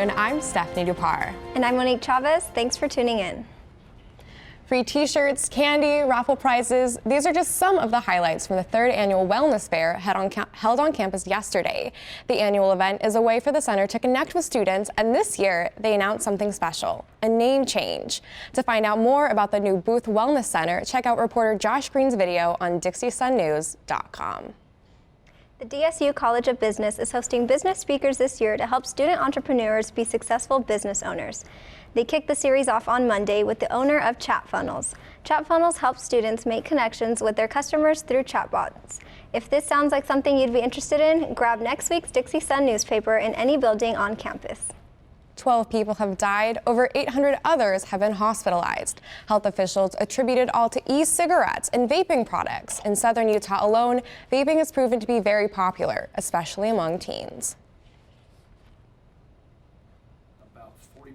afternoon. I'm Stephanie Dupar. And I'm Monique Chavez. Thanks for tuning in. Free t-shirts, candy, raffle prizes. These are just some of the highlights from the 3rd annual Wellness Fair held on campus yesterday. The annual event is a way for the center to connect with students, and this year they announced something special, a name change. To find out more about the new Booth Wellness Center, check out reporter Josh Green's video on DixieSunNews.com. The DSU College of Business is hosting business speakers this year to help student entrepreneurs be successful business owners. They kicked the series off on Monday with the owner of Chat Funnels. Chat Funnels helps students make connections with their customers through chatbots. If this sounds like something you'd be interested in, grab next week's Dixie Sun newspaper in any building on campus. 12 people have died, over 800 others have been hospitalized. Health officials attributed all to e-cigarettes and vaping products. In southern Utah alone, vaping has proven to be very popular, especially among teens. About 40%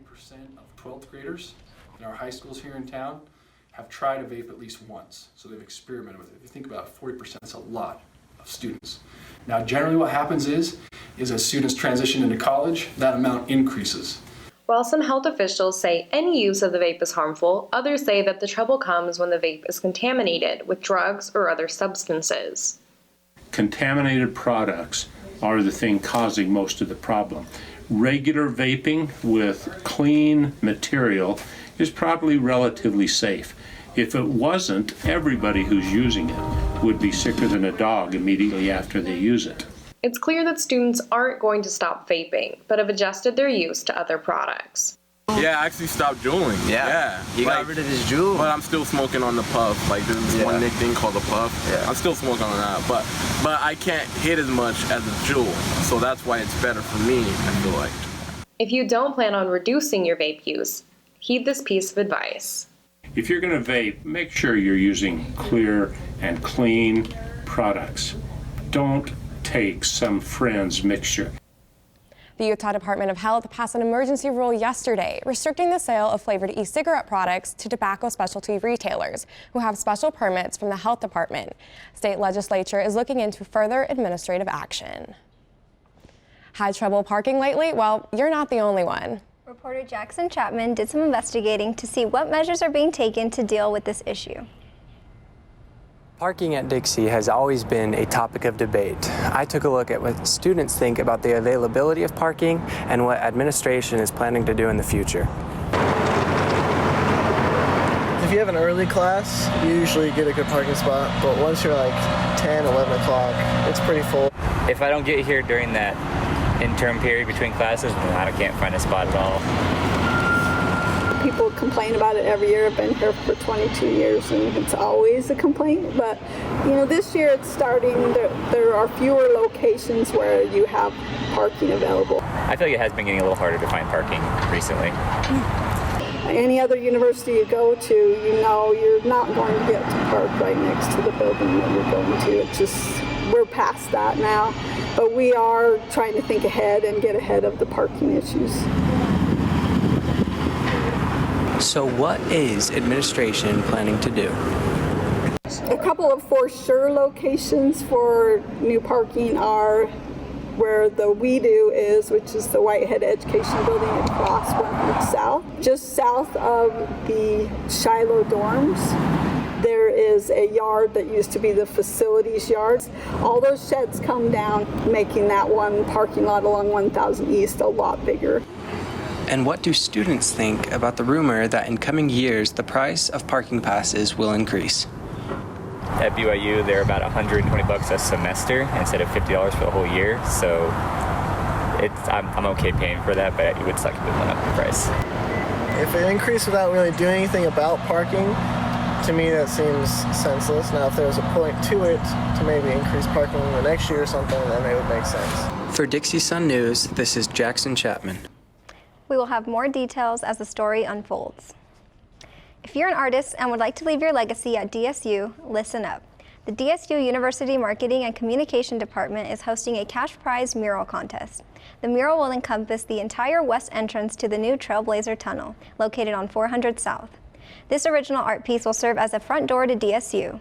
of 12th graders in our high schools here in town have tried a vape at least once, so they've experimented with it. If you think about it, 40%, that's a lot of students. Now, generally what happens is as students transition into college, that amount increases. While some health officials say any use of the vape is harmful, others say that the trouble comes when the vape is contaminated with drugs or other substances. Contaminated products are the thing causing most of the problem. Regular vaping with clean material is probably relatively safe. If it wasn't, everybody who's using it would be sicker than a dog immediately after they use it. It's clear that students aren't going to stop vaping, but have adjusted their use to other products. Yeah, I actually stopped juuling. Yeah. He got rid of his juul. But I'm still smoking on the puff. Like, there's this one thing called the puff. Yeah. I'm still smoking on that, but I can't hit as much as a juul. So that's why it's better for me, I feel like. If you don't plan on reducing your vape use, heed this piece of advice. If you're going to vape, make sure you're using clear and clean products. Don't take some friend's mixture. The Utah Department of Health passed an emergency rule yesterday restricting the sale of flavored e-cigarette products to tobacco specialty retailers who have special permits from the health department. State legislature is looking into further administrative action. Had trouble parking lately? Well, you're not the only one. Reporter Jackson Chapman did some investigating to see what measures are being taken to deal with this issue. Parking at Dixie has always been a topic of debate. I took a look at what students think about the availability of parking and what administration is planning to do in the future. If you have an early class, you usually get a good parking spot, but once you're like 10, 11 o'clock, it's pretty full. If I don't get here during that interim period between classes, then I can't find a spot at all. People complain about it every year. I've been here for 22 years and it's always a complaint, but you know, this year it's starting, there are fewer locations where you have parking available. I feel like it has been getting a little harder to find parking recently. Any other university you go to, you know you're not going to get to park right next to the building that you're going to. It's just, we're past that now, but we are trying to think ahead and get ahead of the parking issues. So what is administration planning to do? A couple of for sure locations for new parking are where the We Do is, which is the Whitehead Education Building across 100 South. Just south of the Shiloh dorms, there is a yard that used to be the facilities yard. All those sheds come down, making that one parking lot along 1000 East a lot bigger. And what do students think about the rumor that in coming years the price of parking passes will increase? At BYU, they're about $120 a semester instead of $50 for the whole year. So I'm okay paying for that, but it would suck if it went up the price. If it increased without really doing anything about parking, to me that seems senseless. Now if there was a point to it to maybe increase parking the next year or something, then it would make sense. For Dixie Sun News, this is Jackson Chapman. We will have more details as the story unfolds. If you're an artist and would like to leave your legacy at DSU, listen up. The DSU University Marketing and Communication Department is hosting a cash prize mural contest. The mural will encompass the entire west entrance to the new Trailblazer Tunnel, located on 400 South. This original art piece will serve as a front door to DSU.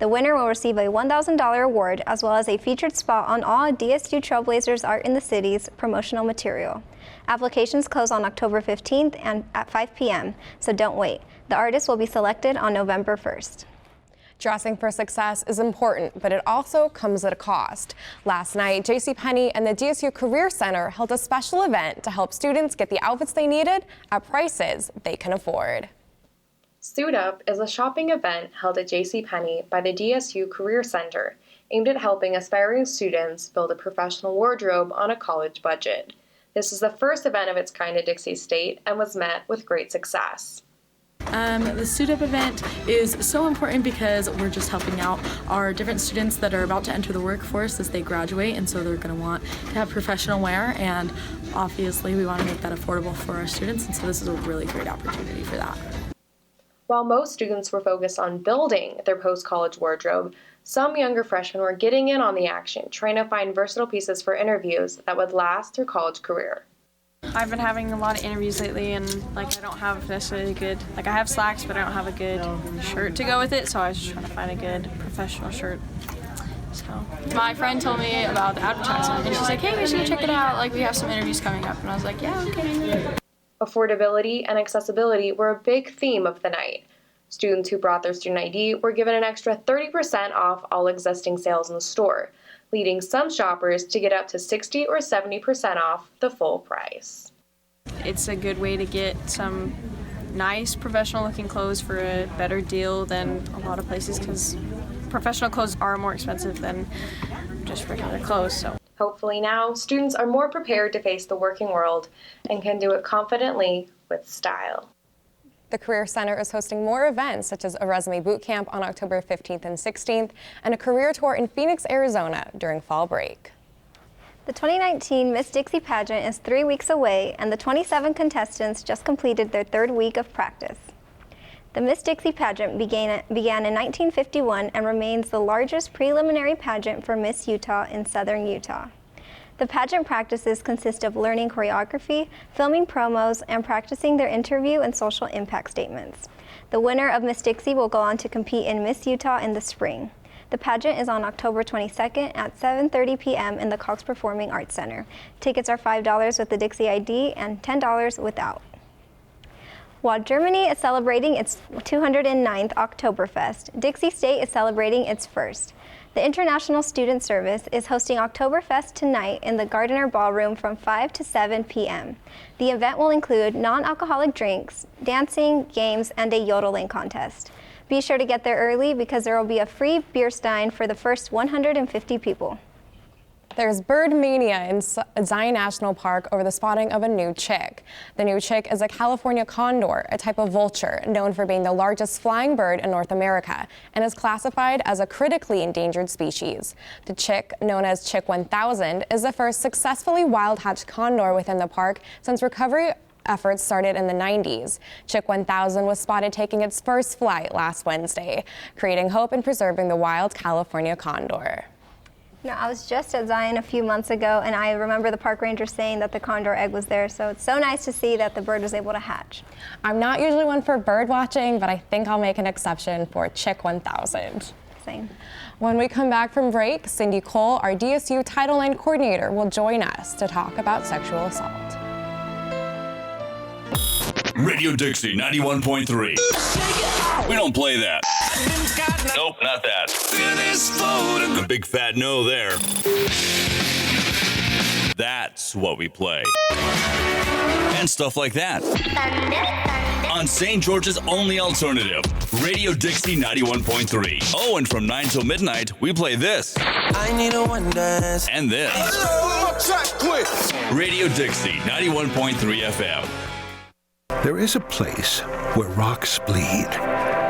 The winner will receive a $1,000 award as well as a featured spot on all DSU Trailblazers Art in the City's promotional material. Applications close on October 15th and at 5 p.m., so don't wait. The artist will be selected on November 1st. Dressing for success is important, but it also comes at a cost. Last night, JCPenney and the DSU Career Center held a special event to help students get the outfits they needed at prices they can afford. Suit Up is a shopping event held at JCPenney by the DSU Career Center, aimed at helping aspiring students build a professional wardrobe on a college budget. This is the first event of its kind at Dixie State and was met with great success. The Suit Up event is so important because we're just helping out our different students that are about to enter the workforce as they graduate, and so they're going to want to have professional wear, and obviously we want to make that affordable for our students, and so this is a really great opportunity for that. While most students were focused on building their post-college wardrobe, some younger freshmen were getting in on the action, trying to find versatile pieces for interviews that would last their college career. I've been having a lot of interviews lately, and I don't have necessarily a good, I have slacks, but I don't have a good shirt to go with it, so I was just trying to find a good professional shirt. So my friend told me about the advertisement, and she's like, hey, we should go check it out, we have some interviews coming up, and I was like, yeah, okay. Affordability and accessibility were a big theme of the night. Students who brought their student ID were given an extra 30% off all existing sales in the store, leading some shoppers to get up to 60 or 70% off the full price. It's a good way to get some nice professional looking clothes for a better deal than a lot of places, because professional clothes are more expensive than just regular clothes. So hopefully now students are more prepared to face the working world and can do it confidently with style. The Career Center is hosting more events such as a resume boot camp on October 15th and 16th and a career tour in Phoenix, Arizona during fall break. The 2019 Miss Dixie Pageant is 3 weeks away, and the 27 contestants just completed their third week of practice. The Miss Dixie Pageant began in 1951 and remains the largest preliminary pageant for Miss Utah in southern Utah. The pageant practices consist of learning choreography, filming promos, and practicing their interview and social impact statements. The winner of Miss Dixie will go on to compete in Miss Utah in the spring. The pageant is on October 22nd at 7:30 p.m. in the Cox Performing Arts Center. Tickets are $5 with the Dixie ID and $10 without. While Germany is celebrating its 209th Oktoberfest, Dixie State is celebrating its first. The International Student Service is hosting Oktoberfest tonight in the Gardner Ballroom from 5 to 7 p.m. The event will include non-alcoholic drinks, dancing, games, and a yodeling contest. Be sure to get there early because there will be a free beer stein for the first 150 people. There's bird mania in Zion National Park over the spotting of a new chick. The new chick is a California condor, a type of vulture known for being the largest flying bird in North America and is classified as a critically endangered species. The chick, known as Chick 1000, is the first successfully wild-hatched condor within the park since recovery efforts started in the 90s. Chick 1000 was spotted taking its first flight last Wednesday, creating hope in preserving the wild California condor. I was just at Zion a few months ago, and I remember the park ranger saying that the condor egg was there, so it's so nice to see that the bird was able to hatch. I'm not usually one for bird watching, but I think I'll make an exception for Chick 1000. Same. When we come back from break, Cindy Cole, our DSU Title IX coordinator, will join us to talk about sexual assault. Radio Dixie 91.3. We don't play that. Nope, not that. The big fat no there. That's what we play. And stuff like that. On St. George's only alternative, Radio Dixie 91.3. Oh, and from 9 till midnight, we play this. I need a one dance. And this. Radio Dixie 91.3 FM. There is a place where rocks bleed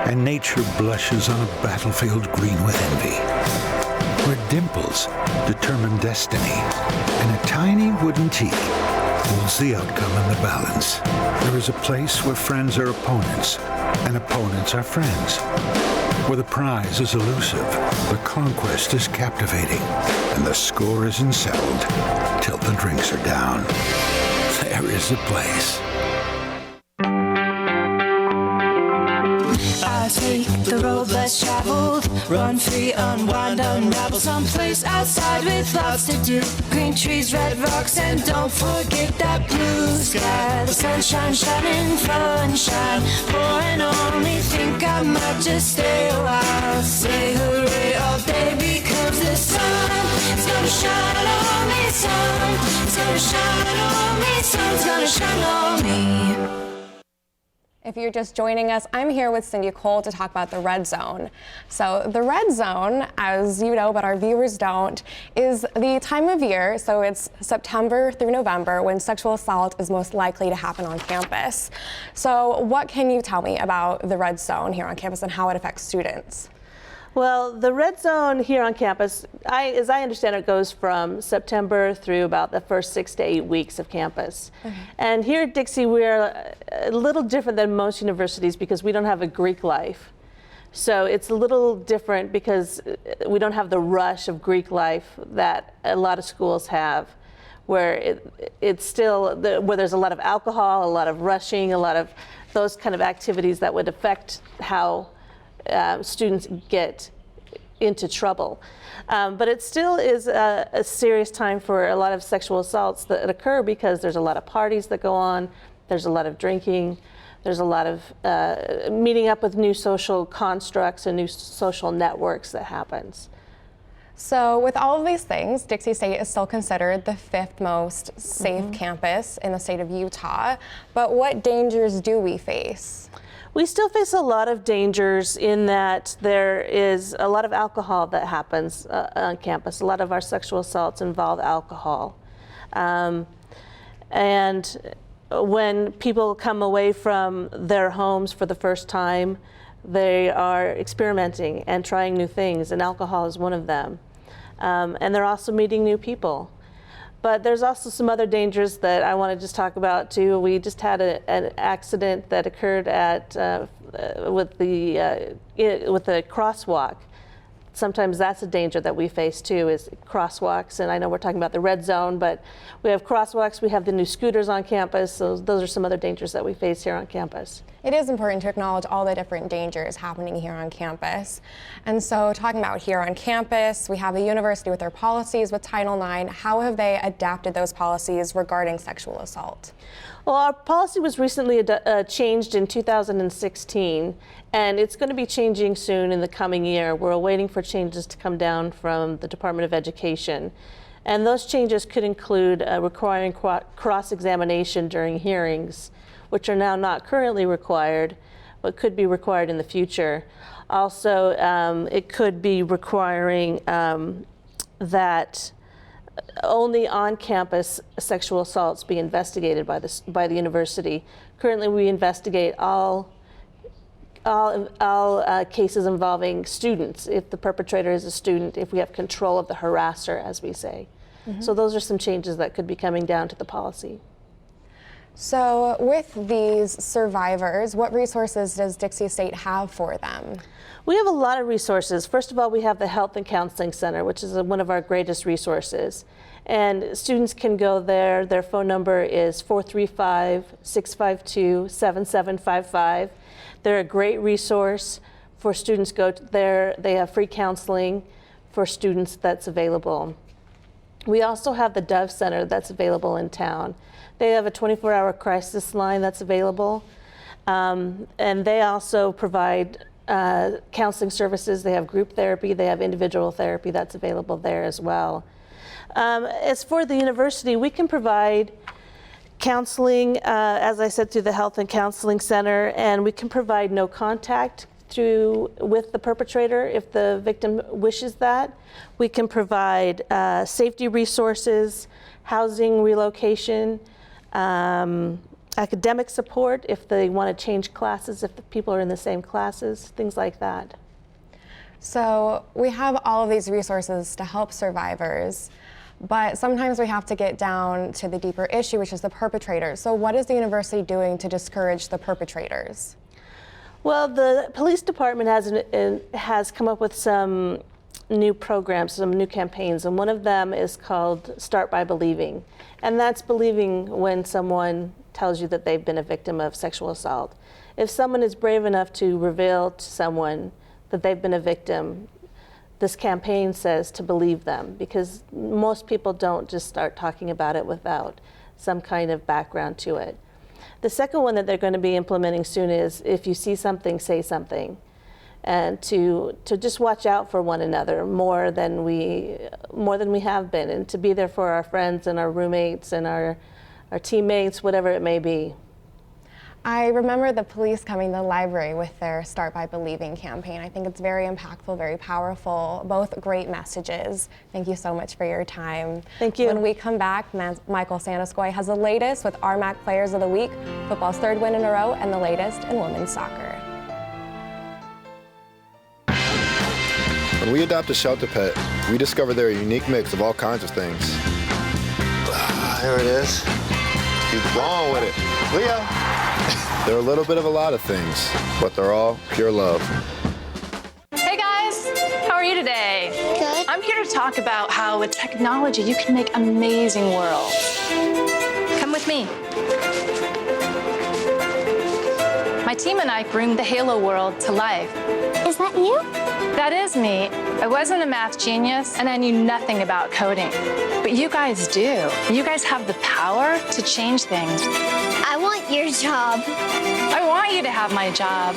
and nature blushes on a battlefield green with envy, where dimples determine destiny and a tiny wooden T holds the outcome in the balance. There is a place where friends are opponents and opponents are friends, where the prize is elusive, the conquest is captivating, and the score isn't settled till the drinks are down. There is a place. I say Take the road less traveled, run free, unwind, unravel, someplace outside with lots to do. Green trees, red rocks, and don't forget that blue sky. The sunshine shining, sunshine pouring on me. Think I might just stay a while. Say hooray all day because the sun is gonna shine on me. Sun, it's gonna shine on me. Sun's gonna shine on me. If you're just joining us, I'm here with Cindy Cole to talk about the red zone. So the red zone, as you know, but our viewers don't, is the time of year, so it's September through November, when sexual assault is most likely to happen on campus. So what can you tell me about the red zone here on campus and how it affects students? Well, the red zone here on campus, as I understand it, goes from September through about the first 6 to 8 weeks of campus. Okay. And here at Dixie, we're a little different than most universities because we don't have a Greek life. So it's a little different because we don't have the rush of Greek life that a lot of schools have, where it's still, where there's a lot of alcohol, a lot of rushing, a lot of those kind of activities that would affect how students get into trouble. But it still is a serious time for a lot of sexual assaults that occur because there's a lot of parties that go on, there's a lot of drinking, there's a lot of meeting up with new social constructs and new social networks that happens. So with all of these things, Dixie State is still considered the 5th most safe campus in the state of Utah. But what dangers do we face? We still face a lot of dangers in that there is a lot of alcohol that happens on campus. A lot of our sexual assaults involve alcohol. And when people come away from their homes for the first time, they are experimenting and trying new things, and alcohol is one of them. And they're also meeting new people. But there's also some other dangers that I want to just talk about too. We just had an accident that occurred at with the crosswalk. Sometimes that's a danger that we face too, is crosswalks. And I know we're talking about the red zone, but we have crosswalks, we have the new scooters on campus, so those are some other dangers that we face here on campus. It is important to acknowledge all the different dangers happening here on campus. And so talking about here on campus, we have the university with their policies with Title IX. How have they adapted those policies regarding sexual assault? Well, our policy was recently changed in 2016, and it's going to be changing soon in the coming year. We're waiting for changes to come down from the Department of Education. And those changes could include requiring cross-examination during hearings, which are now not currently required, but could be required in the future. Also, it could be requiring that only on-campus sexual assaults be investigated by the university. Currently, we investigate all cases involving students, if the perpetrator is a student, if we have control of the harasser, as we say. Mm-hmm. So those are some changes that could be coming down to the policy. So with these survivors, what resources does Dixie State have for them? We have a lot of resources. First of all, we have the Health and Counseling Center, which is one of our greatest resources. And students can go there. Their phone number is 435-652-7755. They're a great resource for students. Go there. They have free counseling for students that's available. We also have the Dove Center that's available in town. They have a 24-hour crisis line that's available. And they also provide counseling services. They have group therapy. They have individual therapy that's available there as well. As for the university, we can provide counseling, as I said, through the Health and Counseling Center, and we can provide no contact with the perpetrator if the victim wishes that. We can provide safety resources, housing relocation, academic support if they want to change classes, if the people are in the same classes, things like that. So we have all of these resources to help survivors, but sometimes we have to get down to the deeper issue, which is the perpetrators. So what is the university doing to discourage the perpetrators? Well, the police department has come up with some new programs, some new campaigns, and one of them is called Start by Believing. And that's believing when someone tells you that they've been a victim of sexual assault. if someone is brave enough to reveal to someone that they've been a victim, this campaign says to believe them, because most people don't just start talking about it without some kind of background to it. The second one that they're going to be implementing soon is if you see something, say something, and to just watch out for one another more than we have been, and to be there for our friends and our roommates and our teammates, whatever it may be. I remember the police coming to the library with their Start by Believing campaign. I think it's very impactful, very powerful, both great messages. Thank you so much for your time. Thank you. When we come back, Michael Sanduscoy has the latest with RMAC Players of the Week, football's third win in a row, and the latest in women's soccer. When we adopt a shelter pet, we discover they're a unique mix of all kinds of things. There it is. Keep going with it. Leo! They're a little bit of a lot of things, but they're all pure love. Hey guys, how are you today? Good. I'm here to talk about how with technology you can make amazing worlds. Come with me. My team and I bring the Halo world to life. Is that you? That is me. I wasn't a math genius and I knew nothing about coding. But you guys do. You guys have the power to change things. I want your job. I want you to have my job.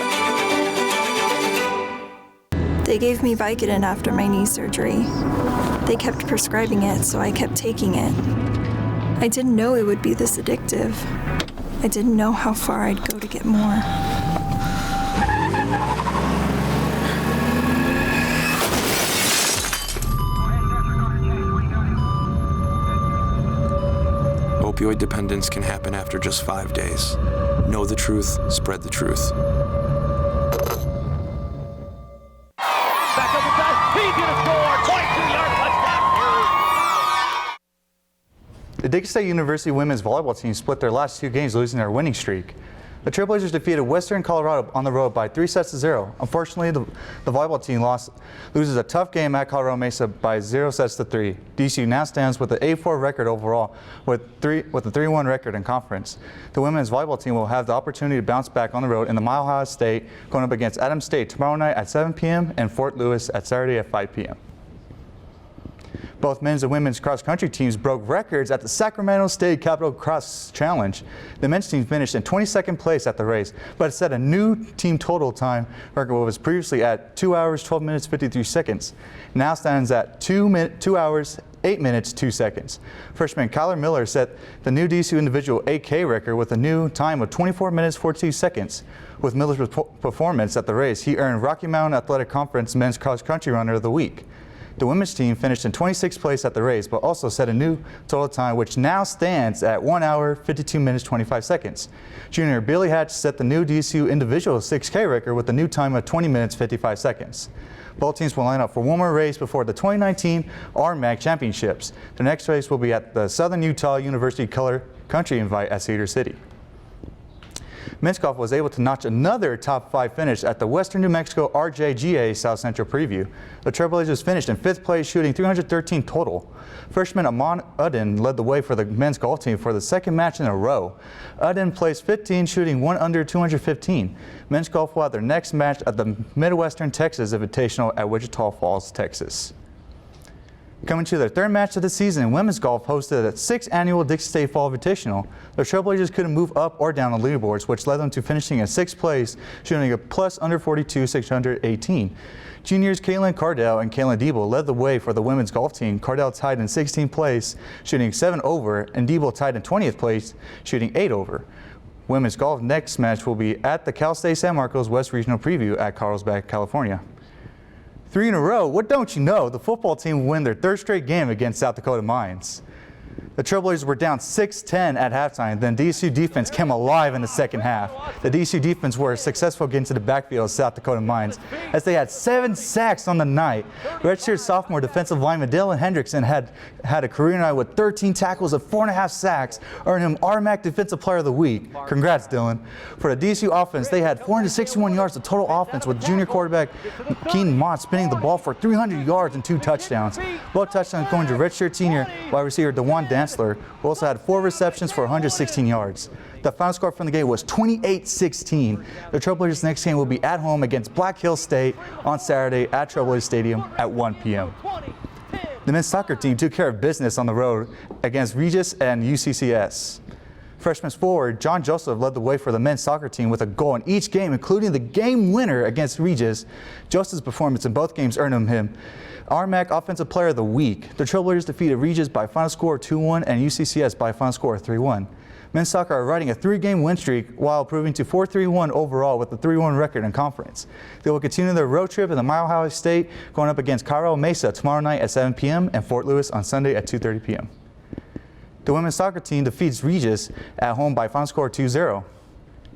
They gave me Vicodin after my knee surgery. They kept prescribing it, so I kept taking it. I didn't know it would be this addictive. I didn't know how far I'd go to get more. Opioid dependence can happen after just 5 days. Know the truth, spread the truth. Back up the pass, he's gonna score! 22-yard touchdown! The Dixie State University women's volleyball team split their last 2 games, losing their winning streak. The Trailblazers defeated Western Colorado on the road by 3-0. Unfortunately, the volleyball team loses a tough game at Colorado Mesa by 0-3. DCU now stands with an 8-4 record overall, with a 3-1 record in conference. The women's volleyball team will have the opportunity to bounce back on the road in the Mile High State, going up against Adams State tomorrow night at 7 p.m. and Fort Lewis at Saturday at 5 p.m. Both men's and women's cross-country teams broke records at the Sacramento State Capital Cross Challenge. The men's team finished in 22nd place at the race, but it set a new team total time record, what was previously at 2 hours, 12 minutes, 53 seconds. Now stands at 2 hours, 8 minutes, 2 seconds. Freshman Kyler Miller set the new DCU individual 8K record with a new time of 24 minutes, 42 seconds. With Miller's performance at the race, he earned Rocky Mountain Athletic Conference Men's Cross-Country Runner of the Week. The women's team finished in 26th place at the race, but also set a new total time, which now stands at 1 hour, 52 minutes, 25 seconds. Junior Billy Hatch set the new DCU individual 6K record with a new time of 20 minutes, 55 seconds. Both teams will line up for one more race before the 2019 RMAC Championships. The next race will be at the Southern Utah University Color Country Invite at Cedar City. Men's golf was able to notch another top 5 finish at the Western New Mexico RJGA South Central Preview. The Trailblazers finished in 5th place, shooting 313 total. Freshman Amon Udden led the way for the men's golf team for the second match in a row. Udden placed 15, shooting 1 under 215. Men's golf will have their next match at the Midwestern Texas Invitational at Wichita Falls, Texas. Coming to their third match of the season, women's golf hosted the 6th annual Dixie State Fall Invitational. The Trailblazers couldn't move up or down the leaderboards, which led them to finishing in 6th place, shooting a plus under 42, 618. Juniors Caitlin Cardell and Caitlin Diebel led the way for the women's golf team. Cardell tied in 16th place, shooting 7 over, and Diebel tied in 20th place, shooting 8 over. Women's golf next match will be at the Cal State San Marcos West Regional Preview at Carlsbad, California. 3 in a row, what don't you know? The football team will win their 3rd straight game against South Dakota Mines. The Trailblazers were down 6-10 at halftime, then DCU defense came alive in the second half. The DCU defense were successful getting to the backfield of South Dakota Mines, as they had 7 sacks on the night. Redshirt sophomore defensive lineman Dylan Hendrickson had a career night with 13 tackles and 4.5 sacks, earning him RMAC Defensive Player of the Week. Congrats, Dylan. For the DCU offense, they had 461 yards of total offense, with junior quarterback Keenan Mott spinning the ball for 300 yards and 2 touchdowns. Both touchdowns going to redshirt senior wide receiver DeJuan Devon Dantzler, who also had 4 receptions for 116 yards. The final score from the game was 28-16. The Trailblazers' next game will be at home against Black Hills State on Saturday at Trailblazer Stadium at 1 p.m. The men's soccer team took care of business on the road against Regis and UCCS. Freshman forward John Joseph led the way for the men's soccer team with a goal in each game, including the game winner against Regis. Joseph's performance in both games earned him RMAC Offensive Player of the Week. The Trailblazers defeated Regis by a final score of 2-1 and UCCS by a final score of 3-1. Men's soccer are riding a 3-game win streak while improving to 4-3-1 overall with a 3-1 record in conference. They will continue their road trip in the Mile High State, going up against Cairo Mesa tomorrow night at 7 p.m. and Fort Lewis on Sunday at 2:30 p.m. The women's soccer team defeats Regis at home by a final score of 2-0.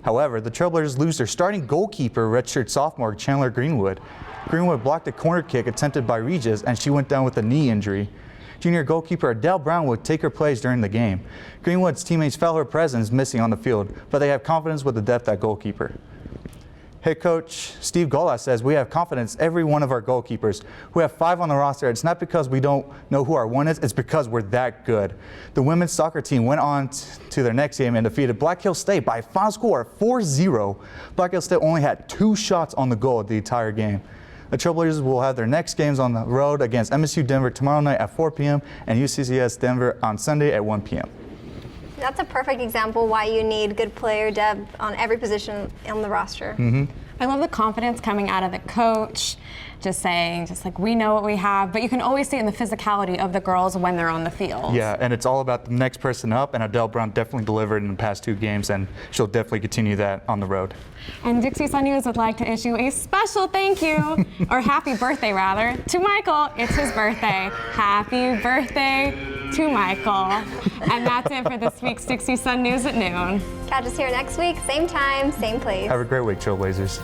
However, the Trailblazers lose their starting goalkeeper, redshirt sophomore Chandler Greenwood. Greenwood blocked a corner kick attempted by Regis, and she went down with a knee injury. Junior goalkeeper Adele Brown would take her place during the game. Greenwood's teammates felt her presence missing on the field, but they have confidence with the depth at goalkeeper. Head coach Steve Golas says, "We have confidence in every one of our goalkeepers. We have 5 on the roster. It's not because we don't know who our one is, it's because we're that good." The women's soccer team went on to their next game and defeated Black Hills State by a final score of 4-0. Black Hills State only had 2 shots on the goal the entire game. The Trailblazers will have their next games on the road against MSU Denver tomorrow night at 4 p.m. and UCCS Denver on Sunday at 1 p.m. That's a perfect example why you need good player depth on every position on the roster. I love the confidence coming out of the coach, just saying, we know what we have, but you can always see it in the physicality of the girls when they're on the field. Yeah, and it's all about the next person up, and Adele Brown definitely delivered in the past 2 games, and she'll definitely continue that on the road. And Dixie Sun News would like to issue a special thank you, or happy birthday rather, to Michael. It's his birthday. Happy birthday to Michael. And that's it for this week's Dixie Sun News at noon. Catch us here next week, same time, same place. Have a great week, Trailblazers.